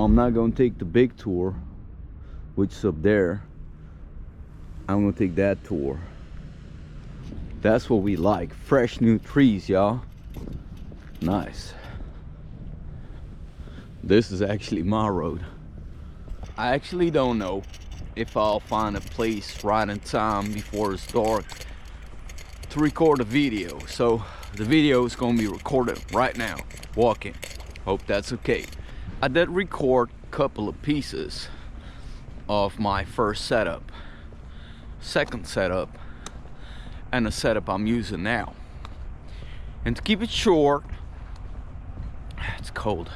I'm not gonna take the big tour, which is up there. I'm gonna take that tour. That's what we like. Fresh new trees, y'all. Nice. This is actually my road. I actually don't know if I'll find a place right in time before it's dark to record a video. So the video is gonna be recorded right now, walking. Hope that's okay. I did record a couple of pieces of my first setup, second setup, and the setup I'm using now. And to keep it short, it's cold.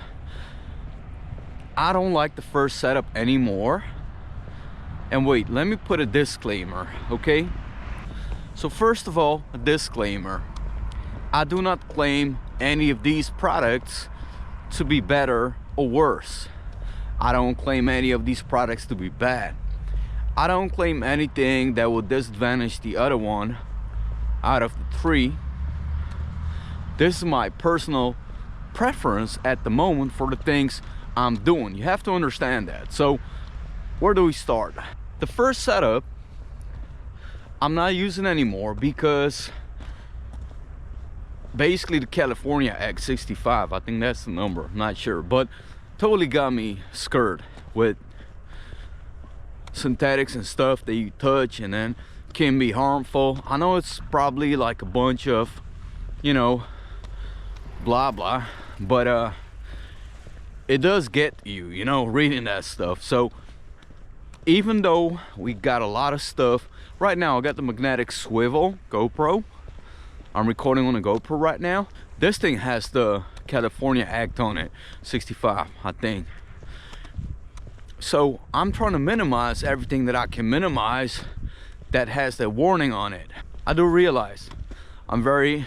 I don't like the first setup anymore. And wait, let me put a disclaimer, okay? So first of all, a disclaimer. I do not claim any of these products to be better or worse. I don't claim any of these products to be bad. I don't claim anything that will disadvantage the other one out of the three. This is my personal preference at the moment for the things I'm doing. You have to understand that. So where do we start? The first setup I'm not using anymore because basically the California X65, I think that's the number, I'm not sure, but totally got me scared with synthetics and stuff that you touch and then can be harmful. I know it's probably like a bunch of, you know, blah blah, but it does get you, you know, reading that stuff. So even though we got a lot of stuff right now, I got the magnetic swivel GoPro. I'm recording on a GoPro right now. This thing has the California Act on it, 65, I think. So I'm trying to minimize everything that I can minimize that has that warning on it. I do realize I'm very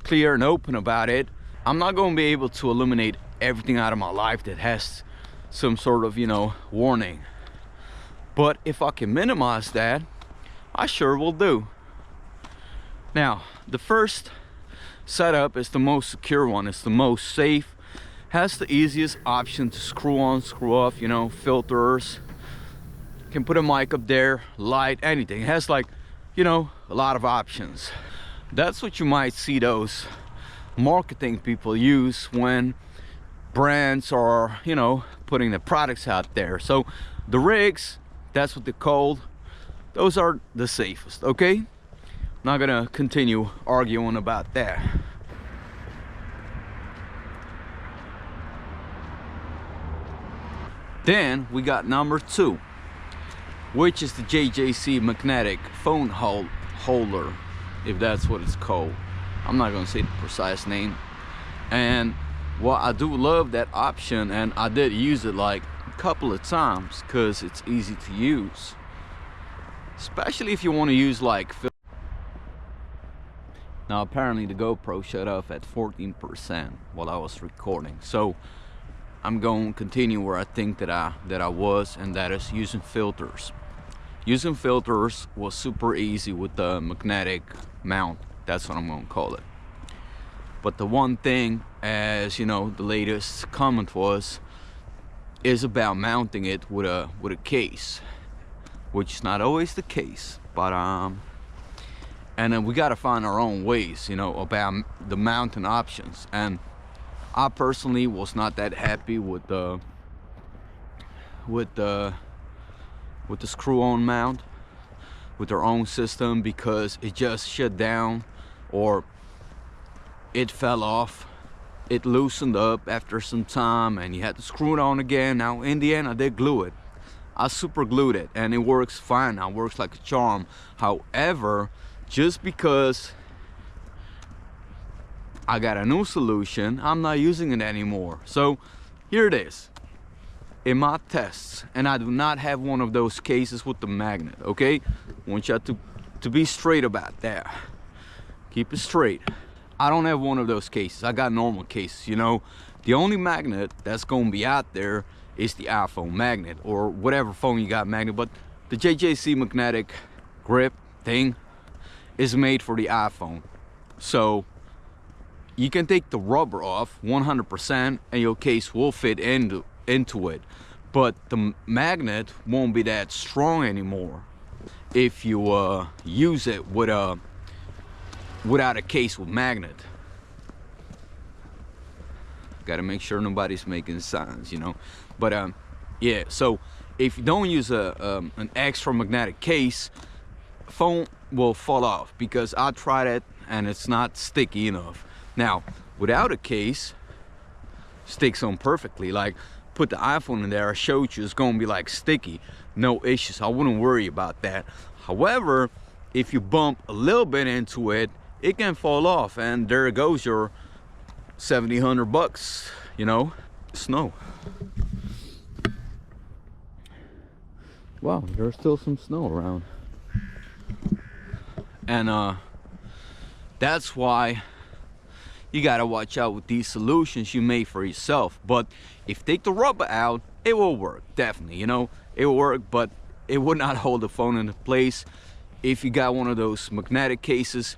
clear and open about it. I'm not going to be able to eliminate everything out of my life that has some sort of, you know, warning. But if I can minimize that, I sure will do. Now, the first setup is the most secure one. It's the most safe, has the easiest option to screw on, screw off, you know, filters. Can put a mic up there, light, anything. It has, like, you know, a lot of options. That's what you might see those marketing people use when brands are, you know, putting the products out there. So the rigs, that's what they're called. Those are the safest, okay? Not gonna continue arguing about that. Then we got number 2, which is the JJC magnetic phone holder, if that's what it's called. I'm not gonna say the precise name. And well, I do love that option, and I did use it like a couple of times because it's easy to use, especially if you want to use like. Now apparently the GoPro shut off at 14% while I was recording, so I'm going to continue where I think that I was, and that is using filters. Using filters was super easy with the magnetic mount. That's what I'm going to call it. But the one thing, as you know, the latest comment is about mounting it with a case, which is not always the case. But and then we got to find our own ways, you know, about the mounting options. And I personally was not that happy with the screw-on mount with their own system, because it just shut down or it fell off. It loosened up after some time and you had to screw it on again. Now in the end I did glue it. I super glued it and it works fine now, works like a charm. However, just because I got a new solution, I'm not using it anymore. So here it is in my tests, and I do not have one of those cases with the magnet, okay? I want you to be straight about that. Keep it straight. I don't have one of those cases. I got normal cases, you know. The only magnet that's gonna be out there is the iPhone magnet, or whatever phone you got magnet, but the JJC magnetic grip thing is made for the iPhone. So you can take the rubber off 100% and your case will fit into into it, but the magnet won't be that strong anymore if you use it with without a case with magnet. Gotta make sure nobody's making signs, you know. But yeah, so if you don't use an extra magnetic case, phone will fall off, because I tried it and it's not sticky enough. Now without a case, sticks on perfectly. Like, put the iPhone in there, I showed you, it's gonna be like sticky, no issues. I wouldn't worry about that. However, if you bump a little bit into it, it can fall off, and there goes your $1,700, you know. Snow. Wow, there's still some snow around. And that's why you gotta watch out with these solutions you make for yourself. But if you take the rubber out, it will work, definitely, you know. It will work, but it would not hold the phone into place. If you got one of those magnetic cases,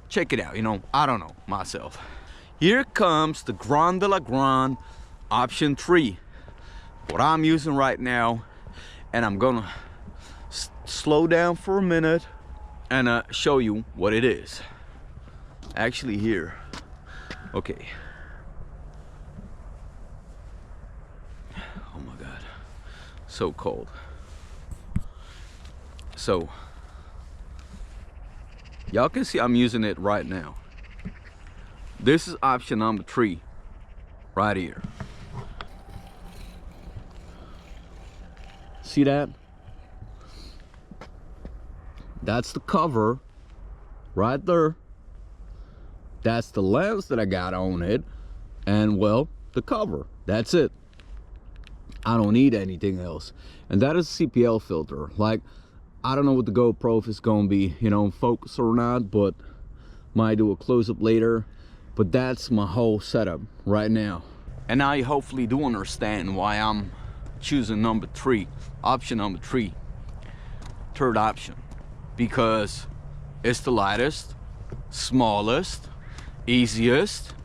check it out, you know. I don't know myself. Here comes the Grand de la Grande option 3, what I'm using right now. And I'm gonna slow down for a minute and show you what it is. Actually here, okay. Oh my God, so cold. So y'all can see I'm using it right now. This is option number 3 right here. See that? That's the cover right there. That's the lens that I got on it, and well, the cover. That's it. I don't need anything else. And that is a CPL filter. Like, I don't know what the GoPro if it's gonna be, you know, in focus or not, but might do a close-up later. But that's my whole setup right now. And now you hopefully do understand why I'm choosing number 3, option number 3, third option, because it's the lightest, smallest, easiest,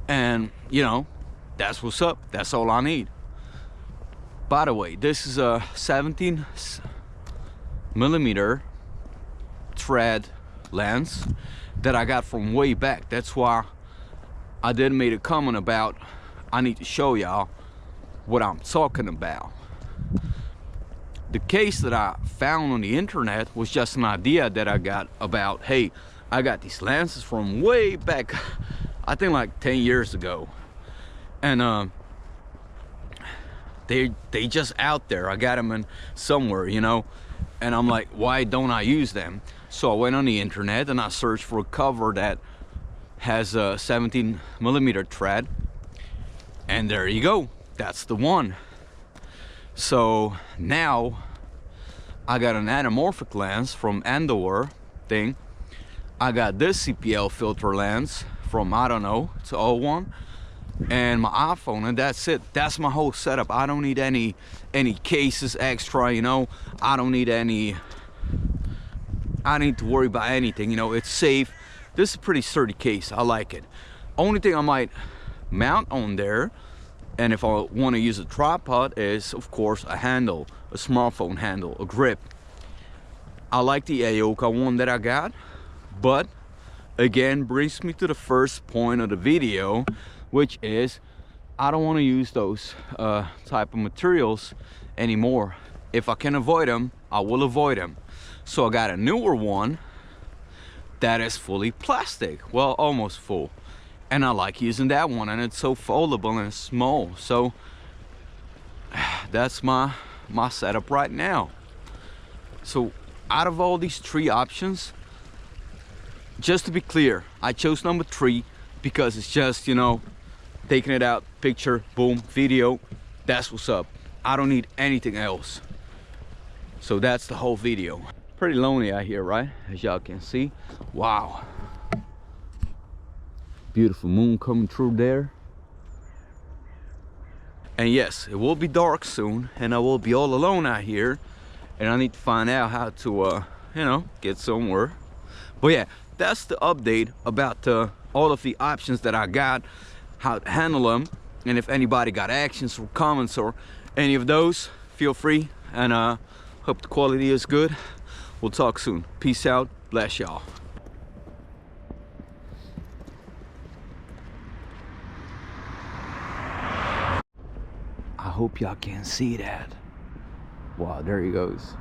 and you know, that's what's up. That's all I need. By the way, this is a 17mm thread lens that I got from way back. That's why I did make a comment about I need to show y'all what I'm talking about. The case that I found on the internet was just an idea that I got about, hey, I got these lenses from way back, I think like 10 years ago, and they just out there. I got them in somewhere, you know, and I'm like, why don't I use them? So I went on the internet and I searched for a cover that has a 17mm thread, and there you go, that's the one. So now I got an anamorphic lens from Andor thing. I got this CPL filter lens from, I don't know, it's an old one, and my iPhone, and that's it. That's my whole setup. I don't need any cases extra, you know. I don't need to worry about anything, you know. It's safe. This is a pretty sturdy case. I like it. Only thing I might mount on there, and if I want to use a tripod, is of course a handle, a smartphone handle, a grip. I like the Aoka one that I got, but again, brings me to the first point of the video, which is I don't want to use those type of materials anymore. If I can avoid them, I will avoid them. So I got a newer one that is fully plastic, well, almost full, and I like using that one, and it's so foldable and small. So that's my setup right now. So out of all these 3 options, just to be clear, I chose number 3 because it's just, you know, taking it out, picture, boom, video, that's what's up. I don't need anything else. So that's the whole video. Pretty lonely out here, right? As y'all can see. Wow. Beautiful moon coming through there. And yes, it will be dark soon, and I will be all alone out here, and I need to find out how to you know, get somewhere. But yeah, that's the update about all of the options that I got, how to handle them, And if anybody got actions or comments or any of those, feel free. And hope the quality is good. We'll talk soon. Peace out. Bless y'all. I hope y'all can see that. Wow, there he goes.